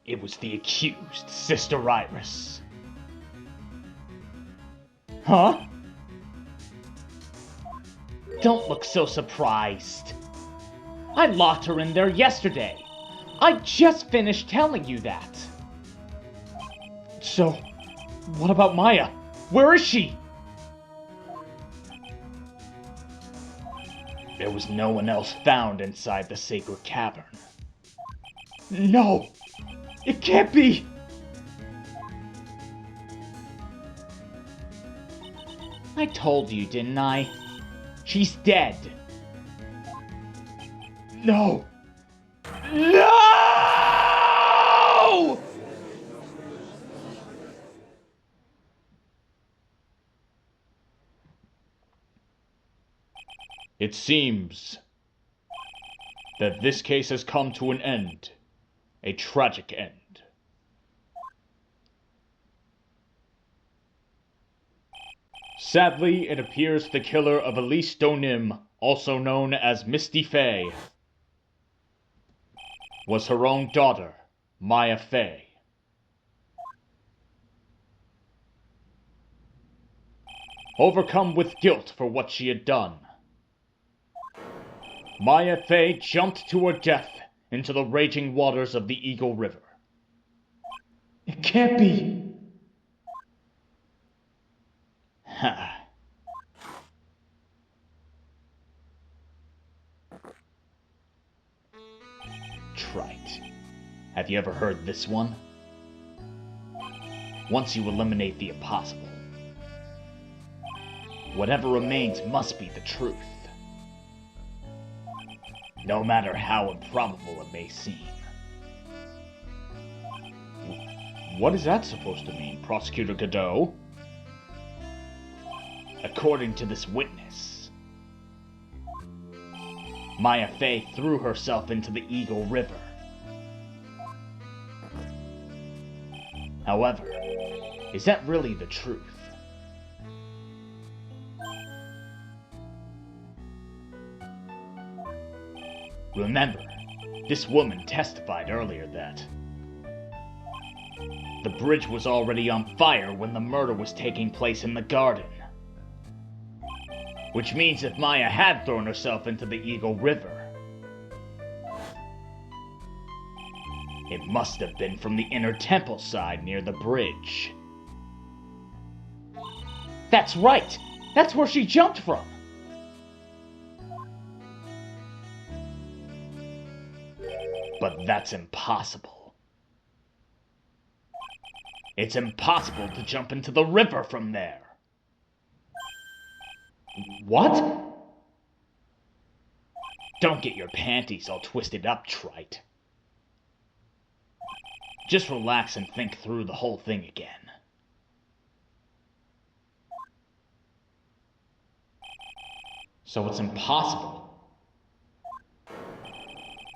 It was the accused, Sister Iris. Huh? Don't look so surprised. I locked her in there yesterday. I just finished telling you that. So, what about Maya? Where is she? There was no one else found inside the sacred cavern. No! It can't be! I told you, didn't I? She's dead. No! No! It seems that this case has come to an end. A tragic end. Sadly, it appears the killer of Elise Donim, also known as Misty Fey, was her own daughter, Maya Fey. Overcome with guilt for what she had done, Maya Fey jumped to her death into the raging waters of the Eagle River. It can't be! Ha. Trite. Have you ever heard this one? Once you eliminate the impossible, whatever remains must be the truth. No matter how improbable it may seem. What is that supposed to mean, Prosecutor Godot? According to this witness, Maya Fey threw herself into the Eagle River. However, is that really the truth? Remember, this woman testified earlier that the bridge was already on fire when the murder was taking place in the garden. Which means if Maya had thrown herself into the Eagle River, it must have been from the inner temple side near the bridge. That's right! That's where she jumped from! But that's impossible. It's impossible to jump into the river from there. What? Don't get your panties all twisted up, Trite. Just relax and think through the whole thing again. So it's impossible.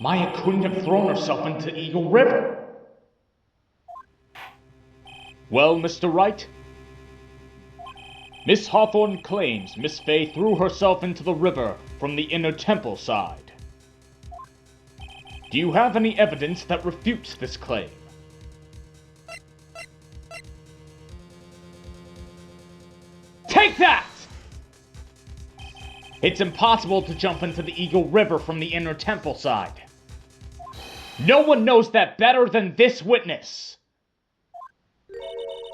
Maya couldn't have thrown herself into Eagle River. Well, Mr. Wright, Miss Hawthorne claims Miss Fey threw herself into the river from the inner temple side. Do you have any evidence that refutes this claim? Take that! It's impossible to jump into the Eagle River from the inner temple side. No one knows that better than this witness.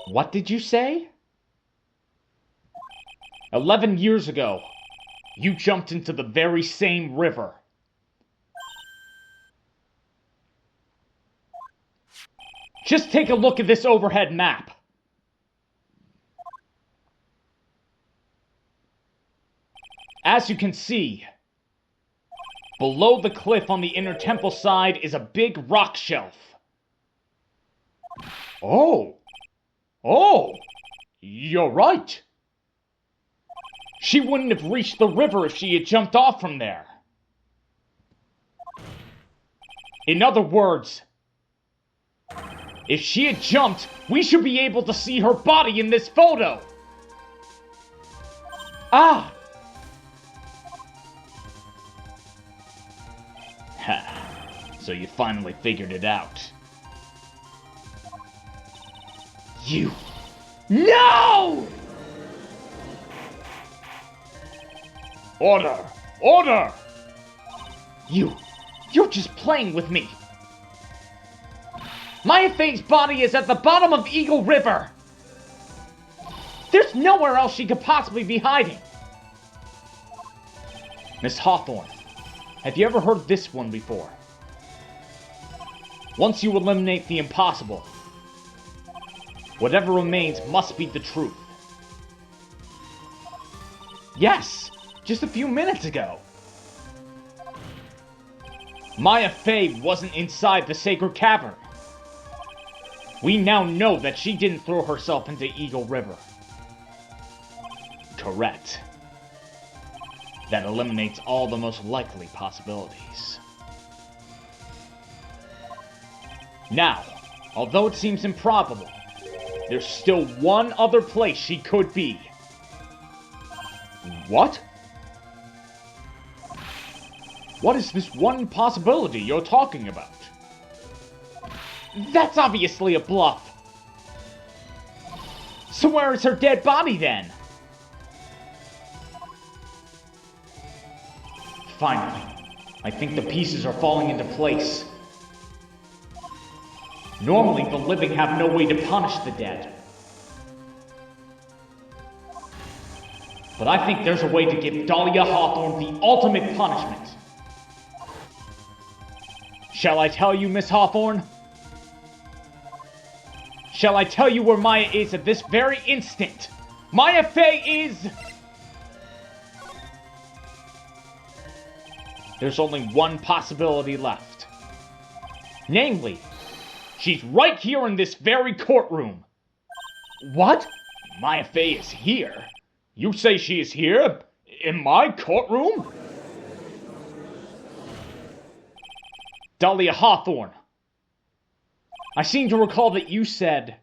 What did you say? 11 years ago, you jumped into the very same river. Just take a look at this overhead map. As you can see, below the cliff on the inner temple side is a big rock shelf. Oh, you're right. She wouldn't have reached the river if she had jumped off from there. In other words, if she had jumped, we should be able to see her body in this photo. Ah! Ha. So you finally figured it out. You... No! Order! Order! You're just playing with me. Maya Fey's body is at the bottom of Eagle River. There's nowhere else she could possibly be hiding. Miss Hawthorne, have you ever heard this one before? Once you eliminate the impossible, whatever remains must be the truth. Yes, just a few minutes ago. Maya Fey wasn't inside the sacred cavern. We now know that she didn't throw herself into Eagle River. Correct. That eliminates all the most likely possibilities. Now, although it seems improbable, there's still one other place she could be. What? What is this one possibility you're talking about? That's obviously a bluff. So where is her dead body then? Finally, I think the pieces are falling into place. Normally, the living have no way to punish the dead. But I think there's a way to give Dahlia Hawthorne the ultimate punishment. Shall I tell you, Miss Hawthorne? Shall I tell you where Maya is at this very instant? Maya Fey is... There's only one possibility left. Namely, she's right here in this very courtroom. What? Maya Fey is here? You say she is here? In my courtroom? Dahlia Hawthorne. I seem to recall that you said...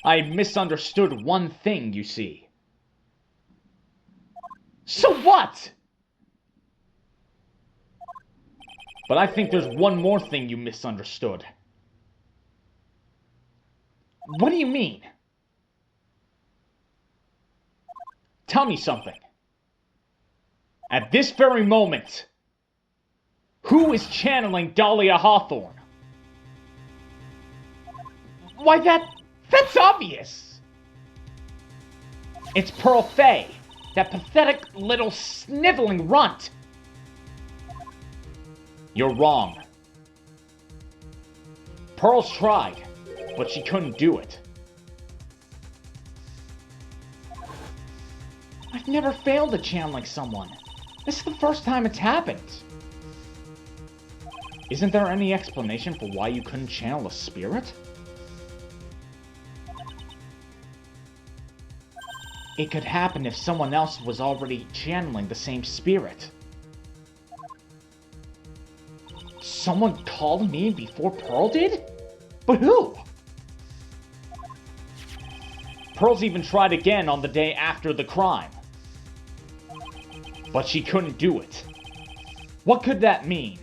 I misunderstood one thing, you see. So what? But I think there's one more thing you misunderstood. What do you mean? Tell me something. At this very moment, who is channeling Dahlia Hawthorne? Why, that's obvious. It's Pearl Fey, that pathetic little sniveling runt. You're wrong. Pearl's tried, but she couldn't do it. I've never failed at channeling someone. This is the first time it's happened. Isn't there any explanation for why you couldn't channel a spirit? It could happen if someone else was already channeling the same spirit. Someone called me before Pearl did? But who? Pearl's even tried again on the day after the crime. But she couldn't do it. What could that mean?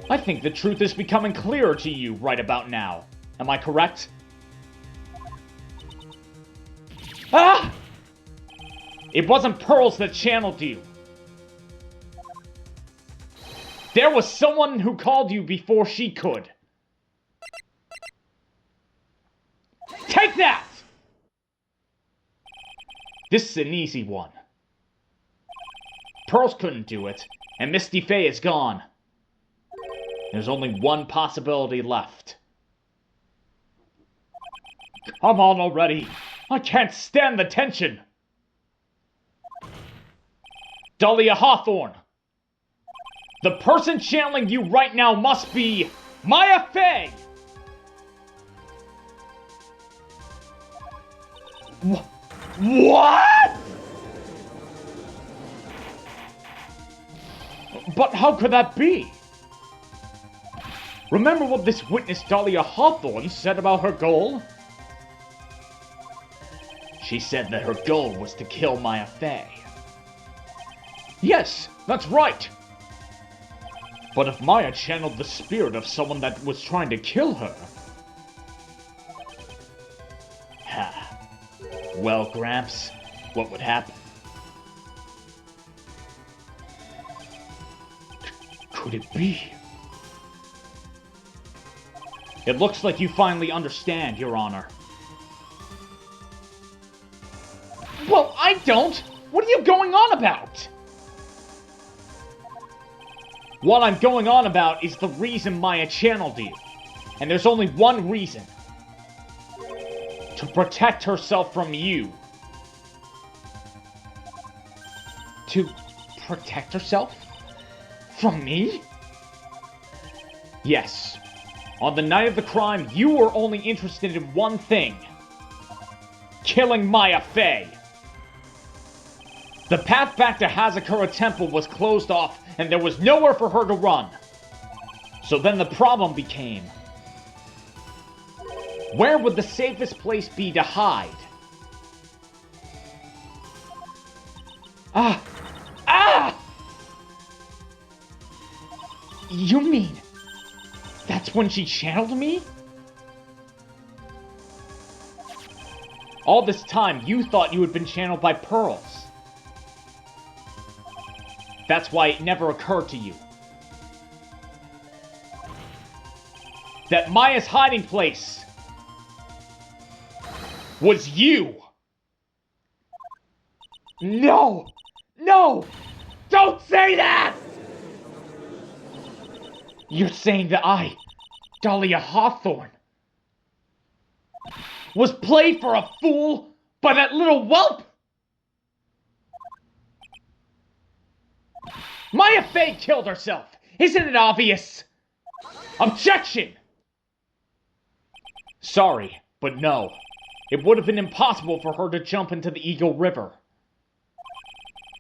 I think the truth is becoming clearer to you right about now. Am I correct? Ah! It wasn't Pearls that channeled you. There was someone who called you before she could. Take that! This is an easy one. Pearls couldn't do it, and Misty Fey is gone. There's only one possibility left. Come on already! I can't stand the tension! Dahlia Hawthorne! The person channeling you right now must be Maya Fey! What? But how could that be? Remember what this witness Dahlia Hawthorne said about her goal? She said that her goal was to kill Maya Fey. Yes, that's right. But if Maya channeled the spirit of someone that was trying to kill her... Ha. Well, Gramps, what would happen? Could it be? It looks like you finally understand, Your Honor. Well, I don't! What are you going on about? What I'm going on about is the reason Maya channeled you. And there's only one reason. To protect herself from you. To protect herself? From me? Yes. On the night of the crime, you were only interested in one thing. Killing Maya Fey. The path back to Hazakura Temple was closed off, and there was nowhere for her to run. So then the problem became... where would the safest place be to hide? Ah! You mean... that's when she channeled me? All this time, you thought you had been channeled by Pearls. That's why it never occurred to you that Maya's hiding place was you! No! No! Don't say that! You're saying that I, Dahlia Hawthorne, was played for a fool by that little whelp? Maya Fey killed herself! Isn't it obvious? Objection! Sorry, but no. It would have been impossible for her to jump into the Eagle River.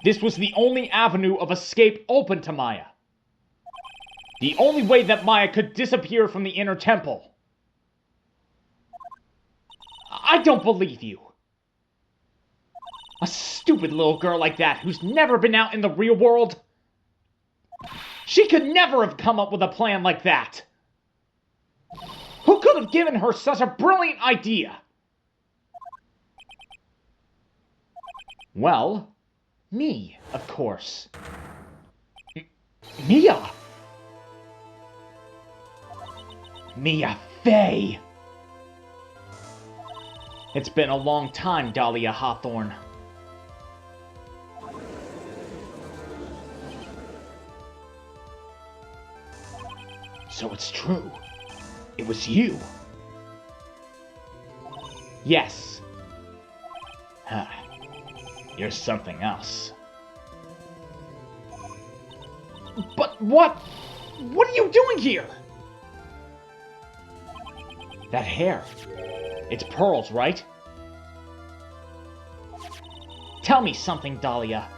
This was the only avenue of escape open to Maya. The only way that Maya could disappear from the inner temple. I don't believe you. A stupid little girl like that who's never been out in the real world. She could never have come up with a plan like that. Who could have given her such a brilliant idea? Well, me, of course. Mia! Mia Fey! It's been a long time, Dahlia Hawthorne. So it's true. It was you. Yes. Huh. You're something else. But what? What are you doing here? That hair. It's Pearls, right? Tell me something, Dahlia.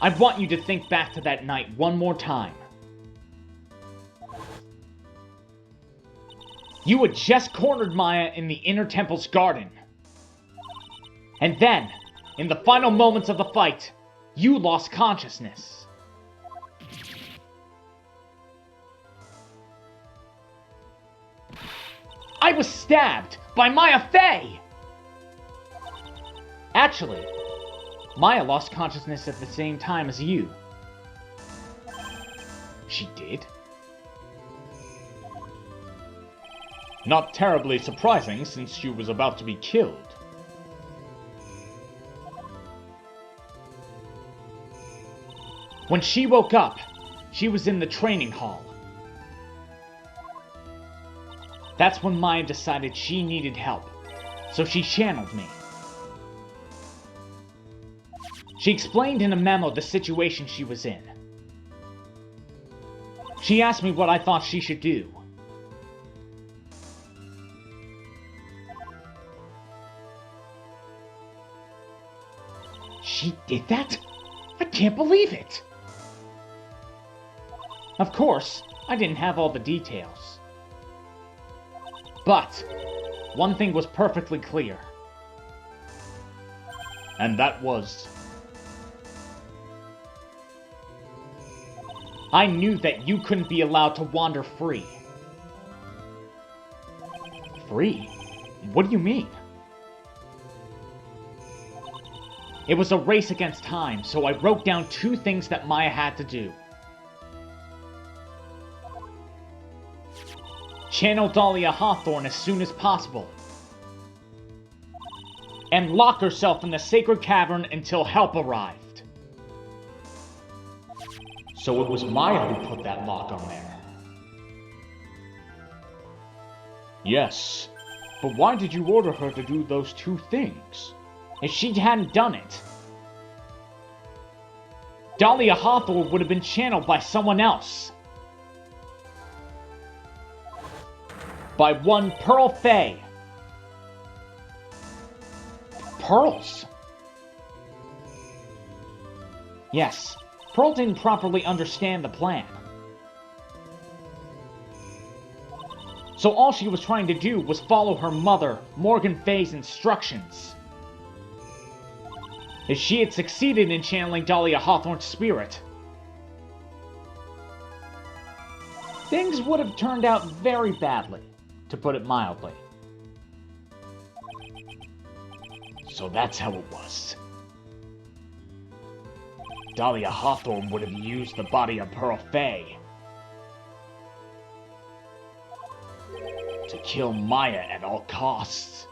I want you to think back to that night one more time. You had just cornered Maya in the Inner Temple's garden. And then, in the final moments of the fight, you lost consciousness. I was stabbed by Maya Fey! Actually, Maya lost consciousness at the same time as you. She did? Not terribly surprising, since she was about to be killed. When she woke up, she was in the training hall. That's when Maya decided she needed help, so she channeled me. She explained in a memo the situation she was in. She asked me what I thought she should do. She did that? I can't believe it! Of course, I didn't have all the details. But, one thing was perfectly clear. And that was... I knew that you couldn't be allowed to wander free. Free? What do you mean? It was a race against time, so I wrote down 2 things that Maya had to do. Channel Dahlia Hawthorne as soon as possible. And lock herself in the sacred cavern until help arrived. So it was Maya who put that lock on there. Yes, but why did you order her to do those 2 things? If she hadn't done it, Dahlia Hawthorne would have been channeled by someone else. By one Pearl Faye. Pearls? Yes, Pearl didn't properly understand the plan. So all she was trying to do was follow her mother, Morgan Faye's instructions. If she had succeeded in channeling Dahlia Hawthorne's spirit, things would have turned out very badly, to put it mildly. So that's how it was. Dahlia Hawthorne would have used the body of Pearl Faye to kill Maya at all costs.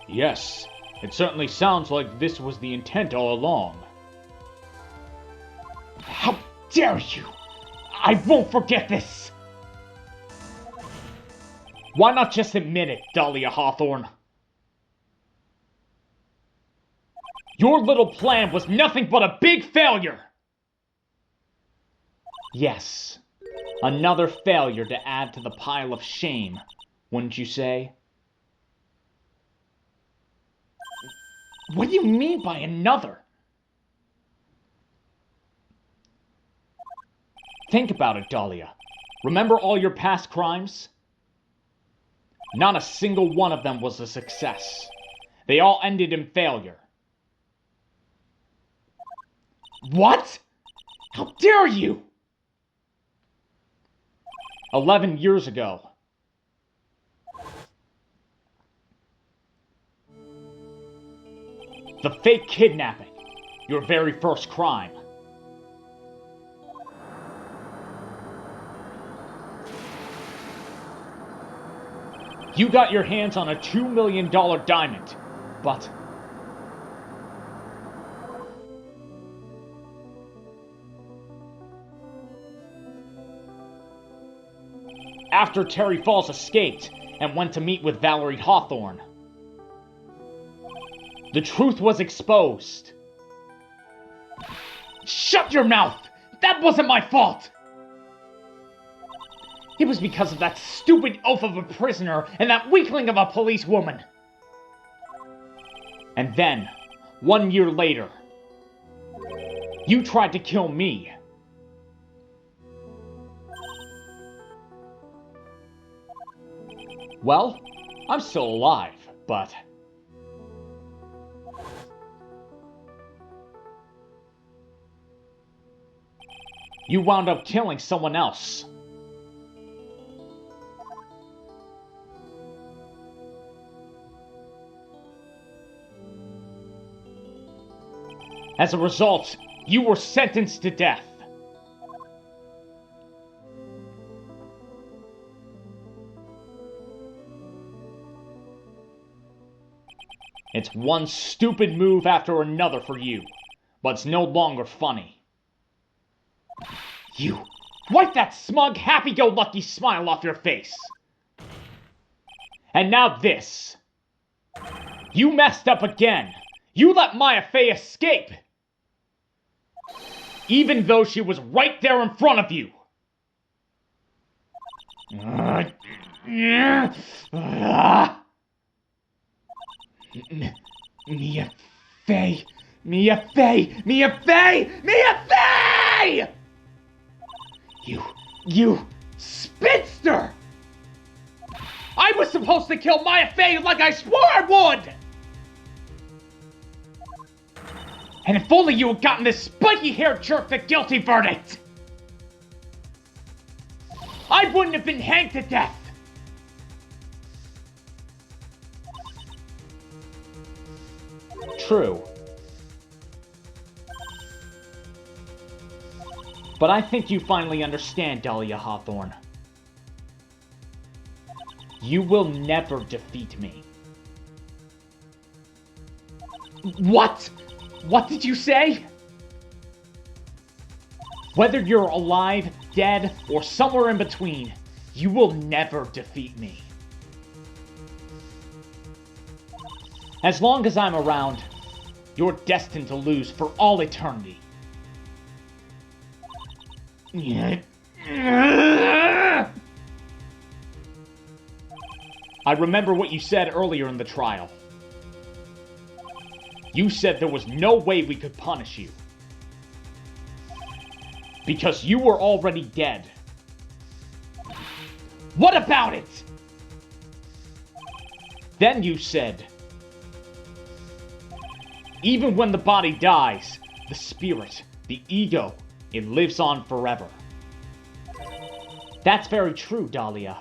Yes, it certainly sounds like this was the intent all along. How dare you! I won't forget this! Why not just admit it, Dahlia Hawthorne? Your little plan was nothing but a big failure! Yes, another failure to add to the pile of shame, wouldn't you say? What do you mean by another? Think about it, Dahlia. Remember all your past crimes? Not a single one of them was a success. They all ended in failure. What? How dare you! 11 years ago. The fake kidnapping. Your very first crime. You got your hands on a $2 million diamond, but after Terry Falls escaped and went to meet with Valerie Hawthorne, the truth was exposed. Shut your mouth! That wasn't my fault! It was because of that stupid oaf of a prisoner and that weakling of a policewoman. And then, 1 year later, you tried to kill me. Well, I'm still alive, but you wound up killing someone else. As a result, you were sentenced to death. It's one stupid move after another for you, but it's no longer funny. You, wipe that smug, happy-go-lucky smile off your face. And now this. You messed up again. You let Maya Fey escape. Even though she was right there in front of you. Mia Fey! Mia Fey! Mia Fey! Mia Fey! You spinster! I was supposed to kill Maya Fey like I swore I would! And if only you had gotten this spiky-haired jerk the guilty verdict, I wouldn't have been hanged to death. True. But I think you finally understand, Dahlia Hawthorne. You will never defeat me. What? What did you say? Whether you're alive, dead, or somewhere in between, you will never defeat me. As long as I'm around, you're destined to lose for all eternity. I remember what you said earlier in the trial. You said there was no way we could punish you. Because you were already dead. What about it? Then you said, even when the body dies, the spirit, the ego, it lives on forever. That's very true, Dahlia.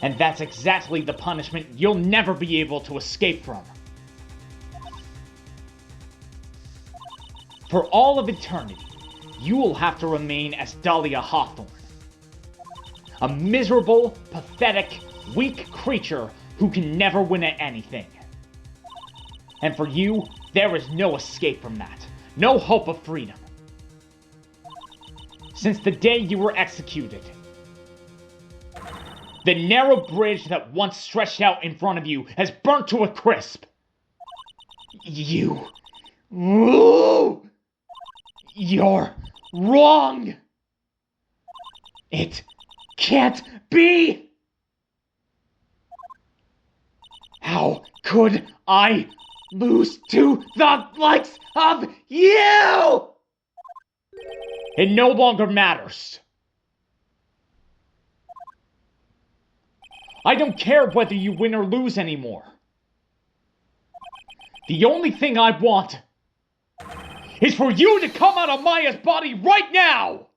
And that's exactly the punishment you'll never be able to escape from. For all of eternity, you will have to remain as Dahlia Hawthorne. A miserable, pathetic, weak creature who can never win at anything. And for you, there is no escape from that. No hope of freedom. Since the day you were executed, the narrow bridge that once stretched out in front of you has burnt to a crisp. You... Ooh! You're wrong! It can't be! How could I lose to the likes of you? It no longer matters. I don't care whether you win or lose anymore. The only thing I want is for you to come out of Maya's body right now!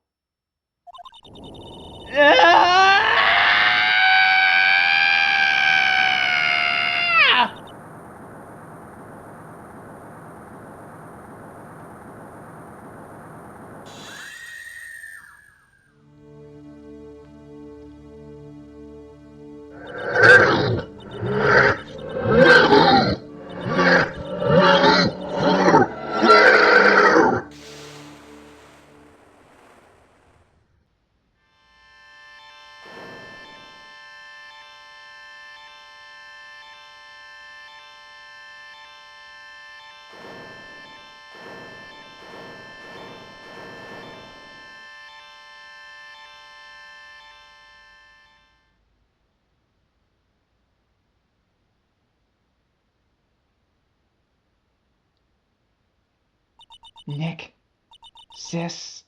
Nick, sis,